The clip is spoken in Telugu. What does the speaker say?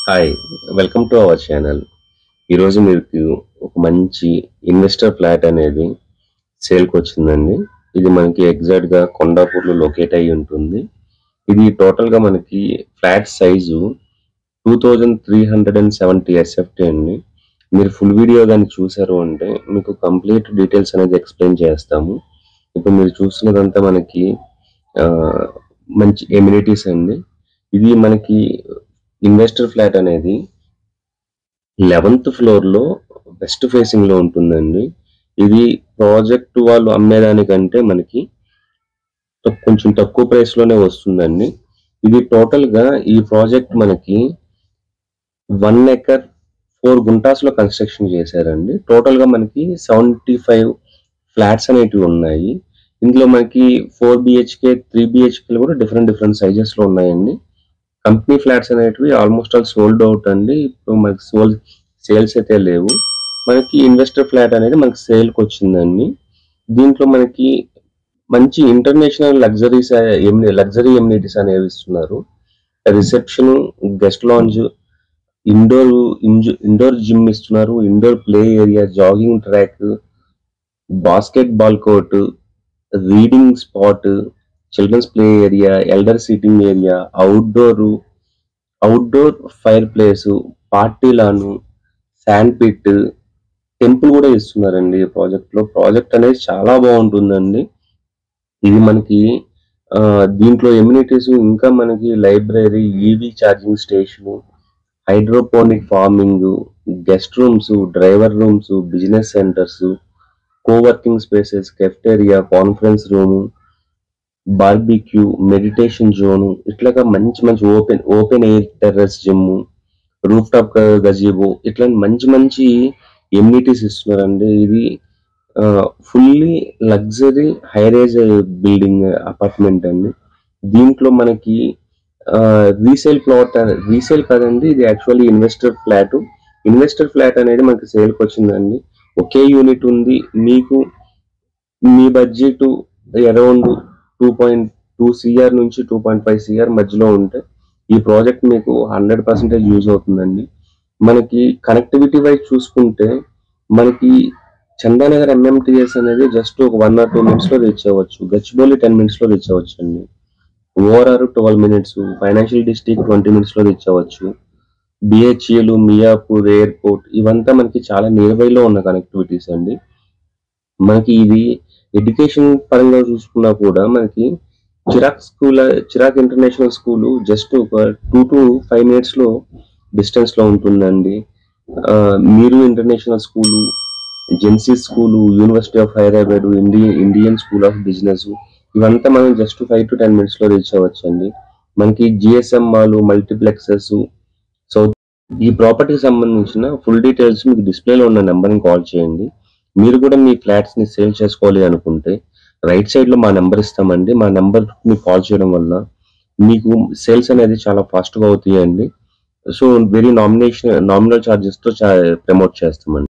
Hi, welcome to our channel. ఈరోజు మీకు ఒక మంచి ఇన్వెస్టర్ ఫ్లాట్ అనేది సేల్కి వచ్చిందండి. ఇది మనకి ఎగ్జాక్ట్గా కొండాపూర్లో లొకేట్ అయి ఉంటుంది. ఇది టోటల్గా మనకి ఫ్లాట్ సైజు 2370 ఎస్ఎఫ్టీ అండి. మీరు ఫుల్ వీడియో కానీ చూసారు అంటే మీకు కంప్లీట్ డీటెయిల్స్ అనేది ఎక్స్ప్లెయిన్ చేస్తాము. ఇప్పుడు మీరు చూస్తున్నదంతా మనకి ఆ, మంచి ఎమ్యూనిటీస్ అండి. ఇది మనకి ఇన్వెస్టర్ ఫ్లాట్ అనేది 11th ఫ్లోర్ లో వెస్ట్ ఫేసింగ్ లో ఉంటుందండి. ఇది ప్రాజెక్ట్ వాళ్ళు అమ్మేదానికంటే మనకి కొంచెం తక్కువ ప్రైస్ లోనే వస్తుందండి. ఇది టోటల్ గా ఈ ప్రాజెక్ట్ మనకి 1 ఎకర్ 4 గుంటాస్ లో కన్స్ట్రక్షన్ చేశారండి. టోటల్ గా మనకి 75 ఫ్లాట్స్ అనేటివి ఉన్నాయి. ఇందులో మనకి 4 బిహెచ్కే 3 బిహెచ్కే కూడా డిఫరెంట్ సైజెస్ లో ఉన్నాయండి. కంపెనీ ఫ్లాట్స్ అనేటివి ఆల్మోస్ట్ ఆల్ సోల్డ్ అవుట్ అండి. ఇప్పుడు మనకి సేల్స్ అయితే లేవు. మనకి ఇన్వెస్టర్ ఫ్లాట్ అనేది మనకి సేల్కి వచ్చిందండి. దీంట్లో మనకి మంచి ఇంటర్నేషనల్ లగ్జరీ ఎమ్యూనిటీస్ అనేవి ఇస్తున్నారు. Reception, guest lounge, indoor gym ఇస్తున్నారు, indoor play area, jogging track, basketball court, reading spot, children's play area, elder sitting area, outdoor fireplace, party lawn, sand pit, temple కూడా ఇస్తున్నారండి ఈ ప్రాజెక్ట్ లో. ప్రాజెక్ట్ అనేది చాలా బాగుంటుందండి. ఇది మనకి దీంట్లో ఎమ్యూనిటీస్ ఇంకా మనకి library, EV charging station, hydroponic farming, guest rooms, driver rooms, business centres, coworking spaces, cafeteria, conference room, barbecue, meditation zone, ఇట్లాగా మంచి open air terrace gym, roof top గజీబో, ఇట్లాంటి మంచి ఎమ్యూనిటీస్ ఇస్తున్నారండి. ఇది ఫుల్లీ లగ్జరీ హైరేజ్ బిల్డింగ్ అపార్ట్మెంట్ అండి. దీంట్లో మనకి రీసేల్ కాదండి, ఇది యాక్చువల్లీ ఇన్వెస్టర్ ఫ్లాట్ అనేది మనకి సేల్కి వచ్చిందండి. ఒకే యూనిట్ ఉంది. మీకు మీ బడ్జెట్ అరౌండ్ 2.2 సిఆర్ నుంచి 2.5 సిఆర్ మధ్యలో ఉంటే ఈ ప్రాజెక్ట్ మీకు 100% యూజ్ అవుతుందండి. మనకి కనెక్టివిటీ వైజ్ చూసుకుంటే మనకి చందానగర్ ఎంఎంటీఎస్ అనేది జస్ట్ ఒక 1 or 2 minutes లో రీచ్ అవ్వచ్చు. గచ్చిబౌలి 10 minutes లో రీచ్ అవ్వచ్చు అండి. ORR 12 minutes, financial district 20 minutes లో రీచ్ అవ్వచ్చు. బిహెచ్ఏలు, మియాపూర్ ఎయిర్పోర్ట్, ఇవంతా మనకి చాలా నియర్ బై లో ఉన్న కనెక్టివిటీస్ అండి. మనకి ఇది ఎడ్యుకేషన్ పరంగా చూసుకున్నా కూడా మనకి చిరాక్ ఇంటర్నేషనల్ స్కూల్ జస్ట్ ఒక 2 to 5 minutes లో డిస్టెన్స్ లో ఉంటుందండి. మీరు international school, Gen Z school, university of Hyderabad, Indian school of business, ఇవంతా మనం జస్ట్ 5 to 10 minutes లో రీచ్ అవ్వచ్చండి. మనకి జిఎస్ఎం మాల్, మల్టీప్లెక్సెస్. సో ఈ ప్రాపర్టీకి సంబంధించిన ఫుల్ డీటెయిల్స్ మీకు డిస్ప్లేలో ఉన్న నెంబర్ని కాల్ చేయండి. మీరు కూడా మీ ఫ్లాట్స్ ని సేల్ చేసుకోవాలి అనుకుంటే రైట్ సైడ్ లో మా నెంబర్ ఇస్తామండి. మా నెంబర్ మీకు కాల్ చేయడం వల్ల మీకు సేల్స్ అనేది చాలా ఫాస్ట్ గా అవుతాయండి. సో వెరీ నామినల్ చార్జెస్ తో ప్రమోట్ చేస్తామండి.